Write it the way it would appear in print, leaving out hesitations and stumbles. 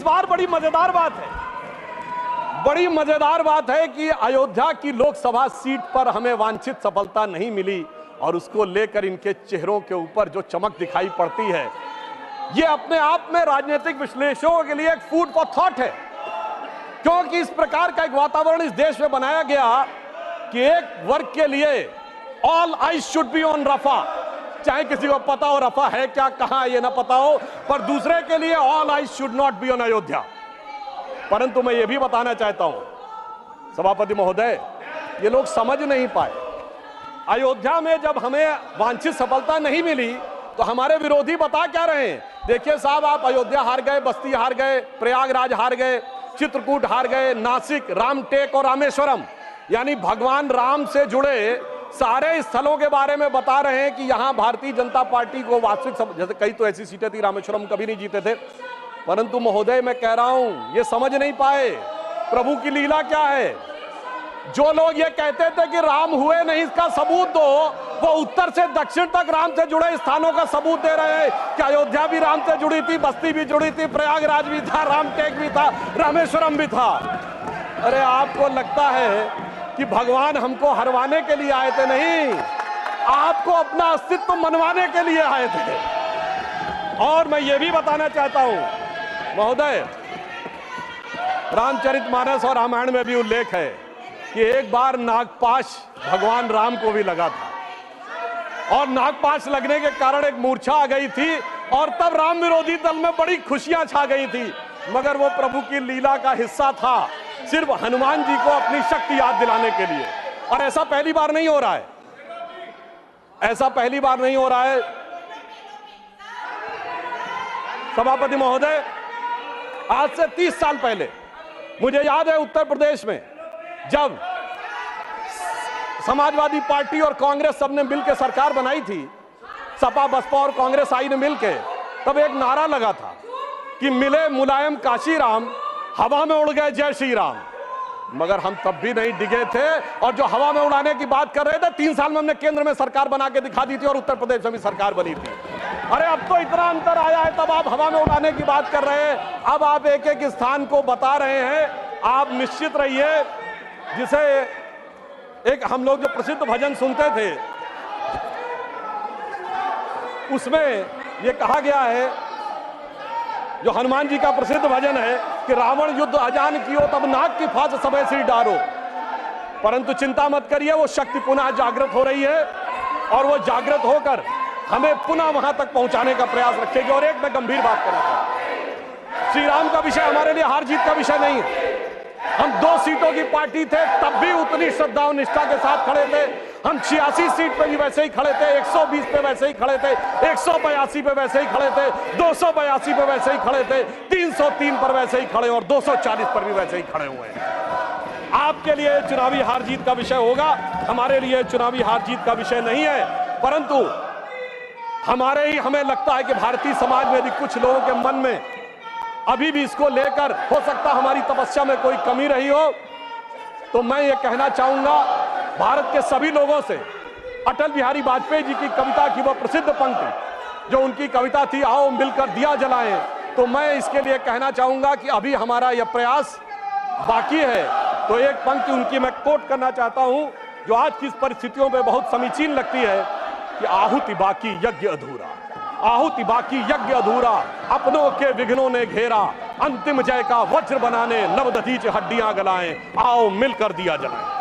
बार बड़ी मजेदार बात है, बड़ी मजेदार बात है कि अयोध्या की लोकसभा सीट पर हमें वांछित सफलता नहीं मिली और उसको लेकर इनके चेहरों के ऊपर जो चमक दिखाई पड़ती है, ये अपने आप में राजनीतिक विश्लेषकों के लिए एक फूड फॉर थॉट है। क्योंकि इस प्रकार का एक वातावरण इस देश में बनाया गया कि एक वर्ग के लिए all eyes should be on Rafah, चाहे किसी को पता हो रफा है क्या, कहां है ये ना पता हो, पर दूसरे के लिए all eyes should not be on Ayodhya. परंतु मैं ये भी बताना चाहता हूं सभापति महोदय, ये लोग समझ नहीं पाए। अयोध्या में जब हमें वांछित सफलता नहीं मिली तो हमारे विरोधी बता क्या रहे हैं? देखिए साहब, आप अयोध्या हार गए, बस्ती हार गए, प्रयागराज हार गए, चित्रकूट हार गए, नासिक, रामटेक और रामेश्वरम, यानी भगवान राम से जुड़े सारे स्थलों के बारे में बता रहे हैं कि यहां भारतीय जनता पार्टी को वास्तविक, जैसे कई तो ऐसी सीटें थी, रामेश्वरम कभी नहीं जीते थे। परंतु महोदय मैं कह रहा हूं, ये समझ नहीं पाए प्रभु की लीला क्या है। जो लोग ये कहते थे कि राम हुए नहीं, इसका सबूत दो, वो उत्तर से दक्षिण तक राम से जुड़े स्थानों का सबूत दे रहे हैं कि अयोध्या भी राम से जुड़ी थी, बस्ती भी जुड़ी थी, प्रयागराज भी था, रामटेक भी था, रामेश्वरम भी था। अरे आपको लगता है कि भगवान हमको हरवाने के लिए आए थे? नहीं, आपको अपना अस्तित्व मनवाने के लिए आए थे। और मैं ये भी बताना चाहता हूं महोदय, रामचरितमानस और रामायण में भी उल्लेख है कि एक बार नागपाश भगवान राम को भी लगा था और नागपाश लगने के कारण एक मूर्छा आ गई थी और तब राम विरोधी दल में बड़ी खुशियां छा गई थी, मगर वो प्रभु की लीला का हिस्सा था, सिर्फ हनुमान जी को अपनी शक्ति याद दिलाने के लिए। और ऐसा पहली बार नहीं हो रहा है, ऐसा पहली बार नहीं हो रहा है सभापति महोदय। आज से 30 साल पहले मुझे याद है उत्तर प्रदेश में जब समाजवादी पार्टी और कांग्रेस सबने मिलकर सरकार बनाई थी, सपा बसपा और कांग्रेस आई ने मिलकर, तब एक नारा लगा था कि मिले मुलायम काशीराम, हवा में उड़ गए जय श्री राम। मगर हम तब भी नहीं डिगे थे और जो हवा में उड़ाने की बात कर रहे थे, 3 साल में हमने केंद्र में सरकार बना के दिखा दी थी और उत्तर प्रदेश में भी सरकार बनी थी। अरे अब तो इतना अंतर आया है, तब आप हवा में उड़ाने की बात कर रहे हैं, अब आप एक एक स्थान को बता रहे हैं। आप निश्चित रहिए, जिसे एक हम लोग जो प्रसिद्ध भजन सुनते थे उसमें यह कहा गया है, जो हनुमान जी का प्रसिद्ध भजन है कि रावण युद्ध अजान कियो तब नाग की फांस सबे सिर डारो। परंतु चिंता मत करिए, वो शक्ति पुनः जागृत हो रही है और वो जागृत होकर हमें पुनः वहां तक पहुंचाने का प्रयास रखेगी। और एक मैं गंभीर बात करना चाहता हूं, श्री राम का विषय हमारे लिए हार जीत का विषय नहीं है। हम 2 सीटों की पार्टी थे, तब भी उतनी श्रद्धा और निष्ठा के साथ खड़े थे। हम 86 सीट पे भी वैसे ही खड़े थे, 120 पे वैसे ही खड़े थे, 182 पे वैसे ही खड़े थे, 282 पे वैसे ही खड़े थे, 303 पर वैसे ही खड़े और 240 पर भी वैसे ही खड़े हुए हैं। आपके लिए चुनावी हार जीत का विषय होगा, हमारे लिए चुनावी हार जीत का विषय नहीं है। परंतु हमें लगता है कि भारतीय समाज में भी कुछ लोगों के मन में अभी भी इसको लेकर हो सकता हमारी तपस्या में कोई कमी रही हो। तो मैं ये कहना चाहूंगा भारत के सभी लोगों से, अटल बिहारी वाजपेयी जी की कविता की वह प्रसिद्ध पंक्ति जो उनकी कविता थी, आओ मिलकर दिया जलाएं, तो मैं इसके लिए कहना चाहूंगा कि अभी हमारा यह प्रयास बाकी है। तो एक पंक्ति उनकी मैं कोट करना चाहता हूं जो आज की परिस्थितियों में बहुत समीचीन लगती है कि आहुति बाकी यज्ञ अधूरा, आहुति बाकी यज्ञ अधूरा, अपनों के विघ्नों ने घेरा, अंतिम जय का वज्र बनाने नवदधीच हड्डियां गलाएं, आओ मिलकर दिया जलाएं।